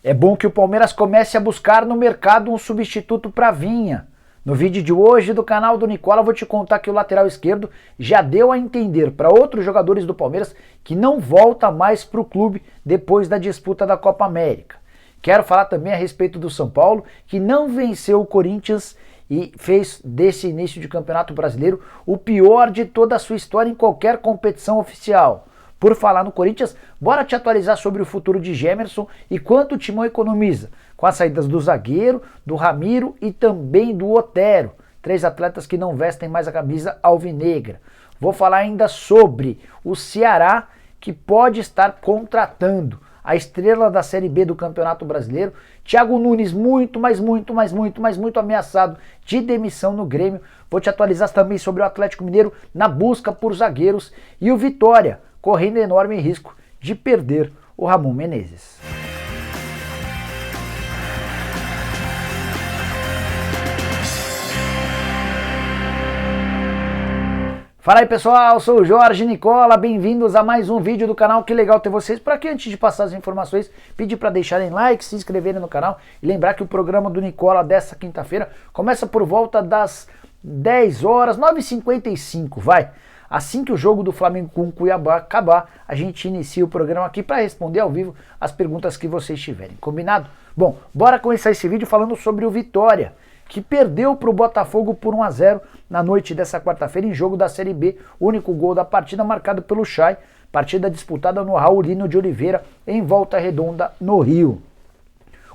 É bom que o Palmeiras comece a buscar no mercado um substituto para Vinha. No vídeo de hoje do canal do Nicola, eu vou te contar que o lateral esquerdo já deu a entender para outros jogadores do Palmeiras que não volta mais para o clube depois da disputa da Copa América. Quero falar também a respeito do São Paulo, que não venceu o Corinthians e fez desse início de Campeonato Brasileiro o pior de toda a sua história em qualquer competição oficial. Por falar no Corinthians, bora te atualizar sobre o futuro de Gemerson e quanto o Timão economiza, com as saídas do zagueiro, do Ramiro e também do Otero, 3 atletas que não vestem mais a camisa alvinegra. Vou falar ainda sobre o Ceará, que pode estar contratando a estrela da Série B do Campeonato Brasileiro, Thiago Nunes muito ameaçado de demissão no Grêmio. Vou te atualizar também sobre o Atlético Mineiro na busca por zagueiros e o Vitória, correndo enorme risco de perder o Ramon Menezes. Fala aí pessoal, sou o Jorge Nicola, bem-vindos a mais um vídeo do canal, que legal ter vocês por aqui. Antes de passar as informações, pedir para deixarem like, se inscreverem no canal e lembrar que o programa do Nicola dessa quinta-feira começa por volta das 10 horas, 9h55, vai. Assim que o jogo do Flamengo com o Cuiabá acabar, a gente inicia o programa aqui para responder ao vivo as perguntas que vocês tiverem, combinado? Bom, bora começar esse vídeo falando sobre o Vitória, que perdeu para o Botafogo por 1-0 na noite dessa quarta-feira em jogo da Série B, o único gol da partida marcado pelo Chay, partida disputada no Raulino de Oliveira, em Volta Redonda, no Rio.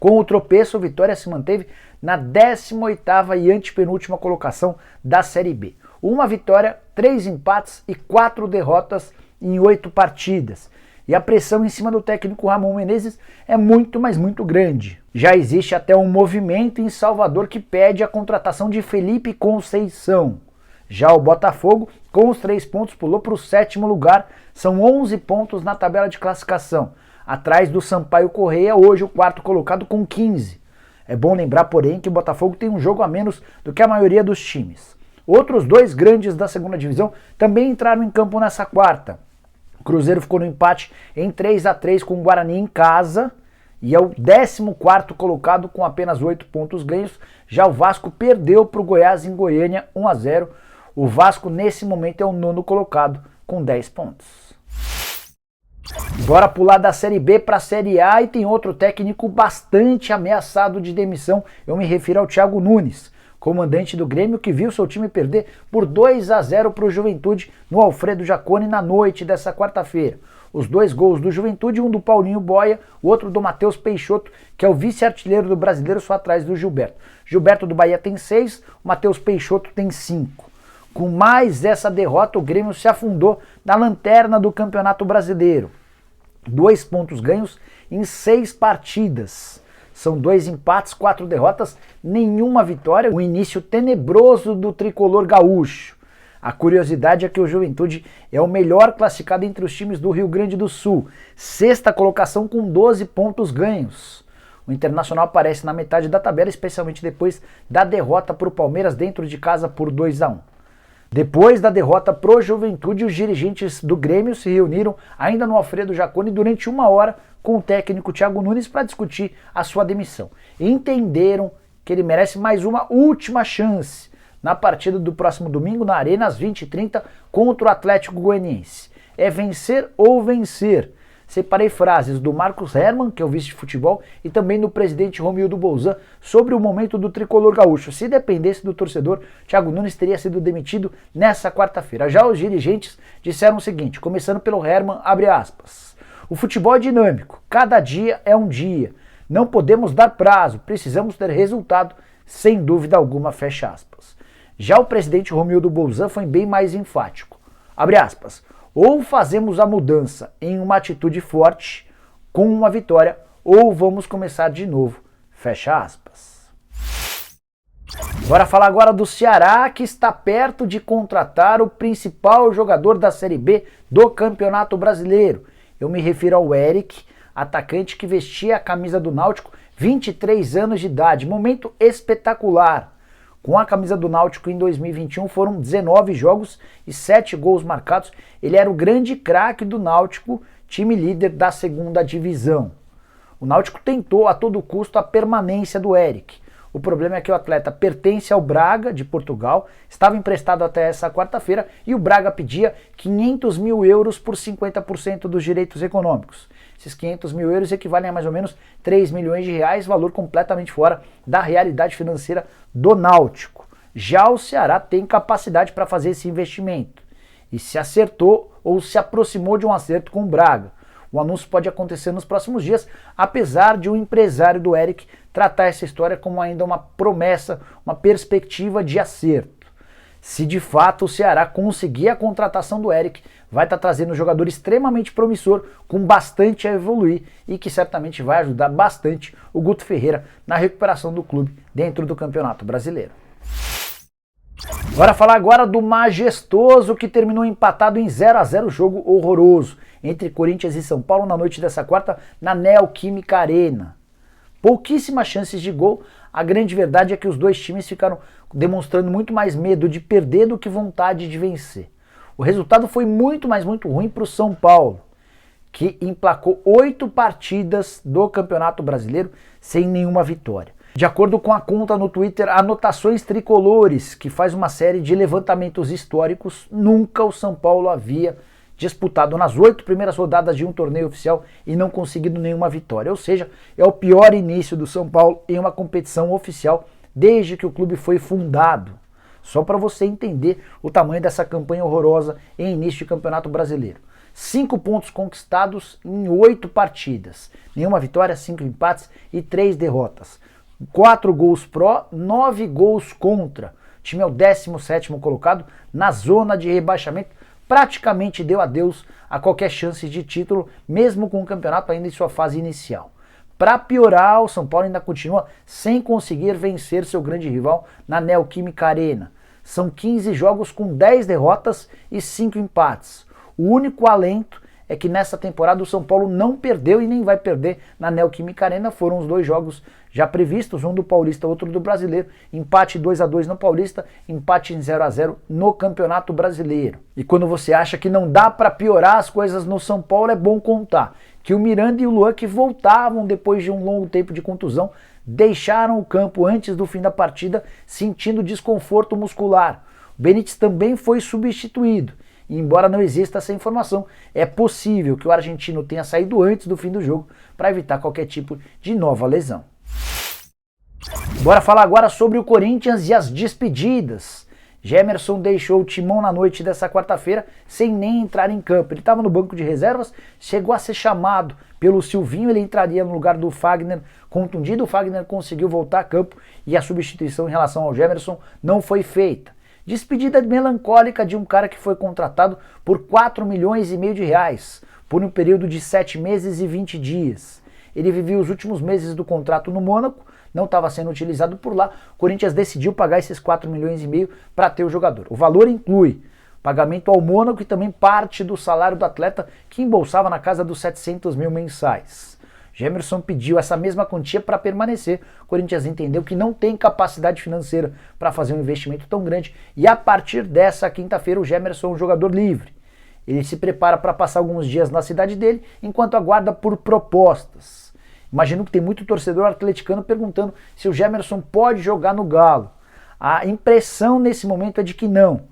Com o tropeço, o Vitória se manteve na 18ª e antepenúltima colocação da Série B. Uma vitória, 3 empates e 4 derrotas em 8 partidas. E a pressão em cima do técnico Ramon Menezes é muito, mas muito grande. Já existe até um movimento em Salvador que pede a contratação de Felipe Conceição. Já o Botafogo, com os 3 pontos, pulou para o 7º lugar. São 11 pontos na tabela de classificação. Atrás do Sampaio Corrêa, hoje o 4º colocado com 15. É bom lembrar, porém, que o Botafogo tem um jogo a menos do que a maioria dos times. Outros 2 grandes da segunda divisão também entraram em campo nessa quarta. O Cruzeiro ficou no empate em 3-3 com o Guarani em casa e é o 14º colocado com apenas 8 pontos ganhos. Já o Vasco perdeu para o Goiás em Goiânia 1-0. O Vasco nesse momento é o 9º colocado com 10 pontos. Bora pular da Série B para a Série A e tem outro técnico bastante ameaçado de demissão. Eu me refiro ao Thiago Nunes, comandante do Grêmio, que viu seu time perder por 2-0 para o Juventude no Alfredo Jaconi na noite dessa quarta-feira. Os 2 gols do Juventude, um do Paulinho Boia, o outro do Matheus Peixoto, que é o vice-artilheiro do Brasileiro, só atrás do Gilberto. Gilberto do Bahia tem 6, o Matheus Peixoto tem 5. Com mais essa derrota, o Grêmio se afundou na lanterna do Campeonato Brasileiro. 2 pontos ganhos em 6 partidas. São 2 empates, 4 derrotas, nenhuma vitória. O início tenebroso do tricolor gaúcho. A curiosidade é que o Juventude é o melhor classificado entre os times do Rio Grande do Sul. 6ª colocação com 12 pontos ganhos. O Internacional aparece na metade da tabela, especialmente depois da derrota para o Palmeiras dentro de casa por 2-1. Depois da derrota pro Juventude, os dirigentes do Grêmio se reuniram ainda no Alfredo Jaconi durante 1 hora com o técnico Thiago Nunes para discutir a sua demissão. E entenderam que ele merece mais uma última chance na partida do próximo domingo na Arena às 20h30 contra o Atlético Goianiense. É vencer ou vencer. Separei frases do Marcos Herman, que é o vice de futebol, e também do presidente Romildo Bolzan sobre o momento do tricolor gaúcho. Se dependesse do torcedor, Thiago Nunes teria sido demitido nessa quarta-feira. Já os dirigentes disseram o seguinte, começando pelo Herman, abre aspas. O futebol é dinâmico, cada dia é um dia. Não podemos dar prazo, precisamos ter resultado, sem dúvida alguma, fecha aspas. Já o presidente Romildo Bolzan foi bem mais enfático. Abre aspas. Ou fazemos a mudança em uma atitude forte, com uma vitória, ou vamos começar de novo, fecha aspas. Bora falar agora do Ceará, que está perto de contratar o principal jogador da Série B do Campeonato Brasileiro. Eu me refiro ao Eric, atacante que vestia a camisa do Náutico, 23 anos de idade, momento espetacular. Com a camisa do Náutico em 2021 foram 19 jogos e 7 gols marcados. Ele era o grande craque do Náutico, time líder da segunda divisão. O Náutico tentou a todo custo a permanência do Eric. O problema é que o atleta pertence ao Braga, de Portugal, estava emprestado até essa quarta-feira e o Braga pedia 500 mil euros por 50% dos direitos econômicos. Esses 500 mil euros equivalem a mais ou menos 3 milhões de reais, valor completamente fora da realidade financeira do Náutico. Já o Ceará tem capacidade para fazer esse investimento e se acertou ou se aproximou de um acerto com o Braga. O anúncio pode acontecer nos próximos dias, apesar de o empresário do Eric tratar essa história como ainda uma promessa, uma perspectiva de acerto. Se de fato o Ceará conseguir a contratação do Eric, vai estar trazendo um jogador extremamente promissor, com bastante a evoluir e que certamente vai ajudar bastante o Guto Ferreira na recuperação do clube dentro do Campeonato Brasileiro. Bora falar agora do Majestoso, que terminou empatado em 0-0, jogo horroroso entre Corinthians e São Paulo na noite dessa quarta na Neoquímica Arena. Pouquíssimas chances de gol, a grande verdade é que os dois times ficaram demonstrando muito mais medo de perder do que vontade de vencer. O resultado foi muito ruim para o São Paulo, que emplacou 8 partidas do Campeonato Brasileiro sem nenhuma vitória. De acordo com a conta no Twitter Anotações Tricolores, que faz uma série de levantamentos históricos, nunca o São Paulo havia disputado nas 8 primeiras rodadas de um torneio oficial e não conseguido nenhuma vitória. Ou seja, é o pior início do São Paulo em uma competição oficial desde que o clube foi fundado. Só para você entender o tamanho dessa campanha horrorosa em início de Campeonato Brasileiro. 5 pontos conquistados em 8 partidas. Nenhuma vitória, 5 empates e 3 derrotas. 4 gols pró, 9 gols contra. O time é o 17º colocado na zona de rebaixamento. Praticamente deu adeus a qualquer chance de título, mesmo com o campeonato ainda em sua fase inicial. Para piorar, o São Paulo ainda continua sem conseguir vencer seu grande rival na Neoquímica Arena. São 15 jogos com 10 derrotas e 5 empates. O único alento é que nessa temporada o São Paulo não perdeu e nem vai perder na Neoquímica Arena. Foram os 2 jogos já previstos, um do Paulista, outro do Brasileiro. Empate 2-2 no Paulista, empate em 0-0 no Campeonato Brasileiro. E quando você acha que não dá para piorar as coisas no São Paulo, é bom contar que o Miranda e o Luan, que voltavam depois de um longo tempo de contusão, deixaram o campo antes do fim da partida sentindo desconforto muscular. O Benítez também foi substituído. E embora não exista essa informação, é possível que o argentino tenha saído antes do fim do jogo para evitar qualquer tipo de nova lesão. Bora falar agora sobre o Corinthians e as despedidas. Gemerson deixou o timão na noite dessa quarta-feira sem nem entrar em campo. Ele estava no banco de reservas, chegou a ser chamado pelo Silvinho, ele entraria no lugar do Fagner contundido. O Fagner conseguiu voltar a campo e a substituição em relação ao Gemerson não foi feita. Despedida melancólica de um cara que foi contratado por 4,5 milhões de reais, por um período de 7 meses e 20 dias. Ele vivia os últimos meses do contrato no Mônaco, não estava sendo utilizado por lá. O Corinthians decidiu pagar esses 4,5 milhões para ter o jogador. O valor inclui pagamento ao Mônaco e também parte do salário do atleta, que embolsava na casa dos 700 mil mensais. Gemerson pediu essa mesma quantia para permanecer. O Corinthians entendeu que não tem capacidade financeira para fazer um investimento tão grande e a partir dessa quinta-feira o Gemerson é um jogador livre. Ele se prepara para passar alguns dias na cidade dele enquanto aguarda por propostas. Imagino que tem muito torcedor atleticano perguntando se o Gemerson pode jogar no Galo. A impressão nesse momento é de que não.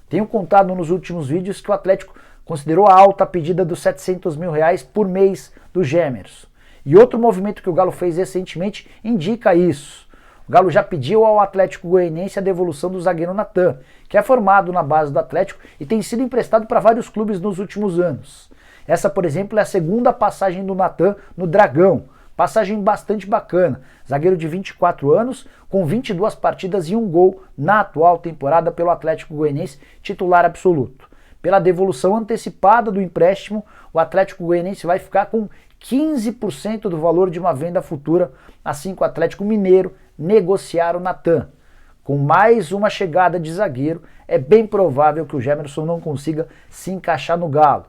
Tenho contado nos últimos vídeos que o Atlético considerou alta a pedida dos 700 mil reais por mês do Gemerson. E outro movimento que o Galo fez recentemente indica isso. O Galo já pediu ao Atlético Goianiense a devolução do zagueiro Natan, que é formado na base do Atlético e tem sido emprestado para vários clubes nos últimos anos. Essa, por exemplo, é a segunda passagem do Natan no Dragão. Passagem bastante bacana. Zagueiro de 24 anos, com 22 partidas e 1 gol na atual temporada pelo Atlético Goianiense, titular absoluto. Pela devolução antecipada do empréstimo, o Atlético Goianiense vai ficar com 15% do valor de uma venda futura, assim que o Atlético Mineiro negociar o Natan. Com mais uma chegada de zagueiro, é bem provável que o Gemerson não consiga se encaixar no Galo.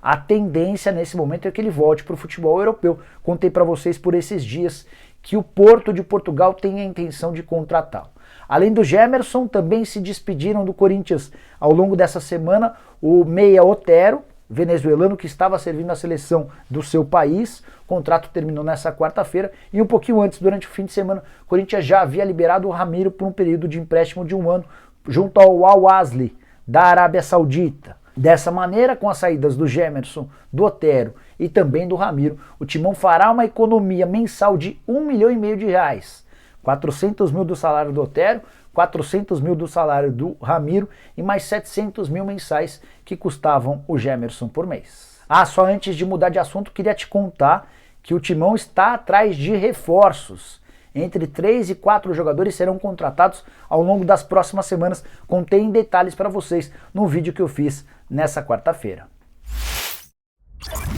A tendência nesse momento é que ele volte para o futebol europeu. Contei para vocês por esses dias que o Porto de Portugal tem a intenção de contratá-lo. Além do Gemerson, também se despediram do Corinthians ao longo dessa semana o meia Otero, venezuelano que estava servindo a seleção do seu país. O contrato terminou nessa quarta-feira e um pouquinho antes, durante o fim de semana, o Corinthians já havia liberado o Ramiro por um período de empréstimo de 1 ano junto ao Al-Ahly da Arábia Saudita. Dessa maneira, com as saídas do Gemerson, do Otero e também do Ramiro, o Timão fará uma economia mensal de R$1,5 milhão. 400 mil do salário do Otero, 400 mil do salário do Ramiro e mais 700 mil mensais que custavam o Gemerson por mês. Só antes de mudar de assunto, queria te contar que o Timão está atrás de reforços. Entre 3 e 4 jogadores serão contratados ao longo das próximas semanas. Contei em detalhes para vocês no vídeo que eu fiz nessa quarta-feira.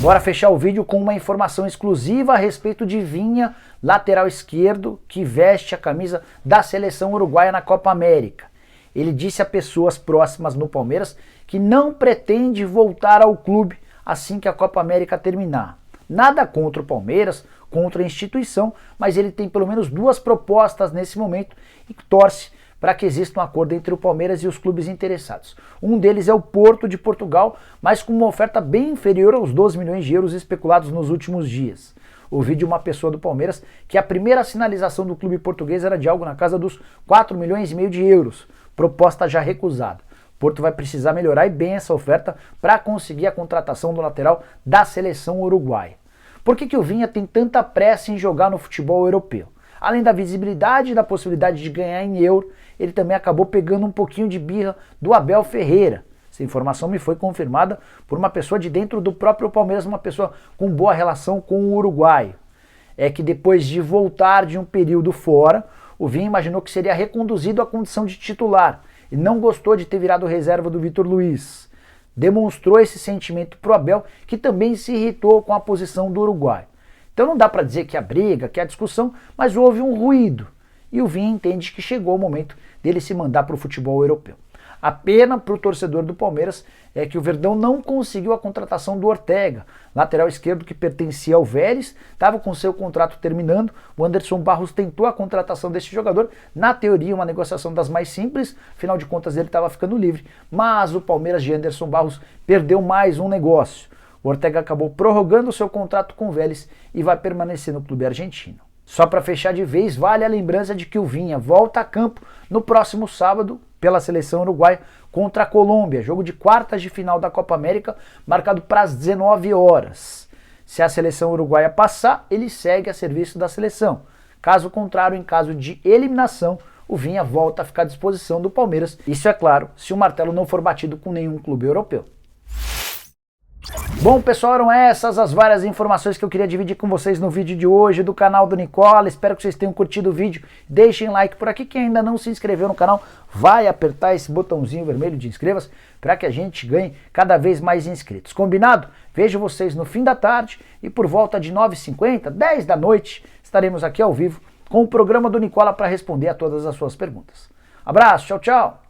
Bora fechar o vídeo com uma informação exclusiva a respeito de Vinha, lateral esquerdo, que veste a camisa da seleção uruguaia na Copa América. Ele disse a pessoas próximas no Palmeiras que não pretende voltar ao clube assim que a Copa América terminar. Nada contra o Palmeiras, contra a instituição, mas ele tem pelo menos 2 propostas nesse momento e torce para que exista um acordo entre o Palmeiras e os clubes interessados. Um deles é o Porto de Portugal, mas com uma oferta bem inferior aos 12 milhões de euros especulados nos últimos dias. Ouvi de uma pessoa do Palmeiras que a primeira sinalização do clube português era de algo na casa dos 4,5 milhões de euros, proposta já recusada. O Porto vai precisar melhorar e bem essa oferta para conseguir a contratação do lateral da seleção uruguaia. Por que o Vinha tem tanta pressa em jogar no futebol europeu? Além da visibilidade e da possibilidade de ganhar em euro, ele também acabou pegando um pouquinho de birra do Abel Ferreira. Essa informação me foi confirmada por uma pessoa de dentro do próprio Palmeiras, uma pessoa com boa relação com o uruguaio. É que depois de voltar de um período fora, o Vinha imaginou que seria reconduzido à condição de titular e não gostou de ter virado reserva do Vitor Luiz. Demonstrou esse sentimento pro Abel, que também se irritou com a posição do uruguaio. Então não dá para dizer que há briga, que há discussão, mas houve um ruído. E o Vinha entende que chegou o momento dele se mandar para o futebol europeu. A pena para o torcedor do Palmeiras é que o Verdão não conseguiu a contratação do Ortega, lateral esquerdo que pertencia ao Vélez, estava com seu contrato terminando. O Anderson Barros tentou a contratação desse jogador, na teoria uma negociação das mais simples, afinal de contas ele estava ficando livre, mas o Palmeiras de Anderson Barros perdeu mais um negócio. O Ortega acabou prorrogando seu contrato com o Vélez e vai permanecer no clube argentino. Só para fechar de vez, vale a lembrança de que o Vinha volta a campo no próximo sábado pela seleção uruguaia contra a Colômbia, jogo de quartas de final da Copa América, marcado para as 19 horas. Se a seleção uruguaia passar, ele segue a serviço da seleção. Caso contrário, em caso de eliminação, o Vinha volta a ficar à disposição do Palmeiras. Isso é claro, se o martelo não for batido com nenhum clube europeu. Bom, pessoal, eram essas as várias informações que eu queria dividir com vocês no vídeo de hoje do canal do Nicola. Espero que vocês tenham curtido o vídeo. Deixem like por aqui. Quem ainda não se inscreveu no canal, vai apertar esse botãozinho vermelho de inscreva-se para que a gente ganhe cada vez mais inscritos. Combinado? Vejo vocês no fim da tarde e por volta de 9h50, 10 da noite, estaremos aqui ao vivo com o programa do Nicola para responder a todas as suas perguntas. Abraço, tchau, tchau!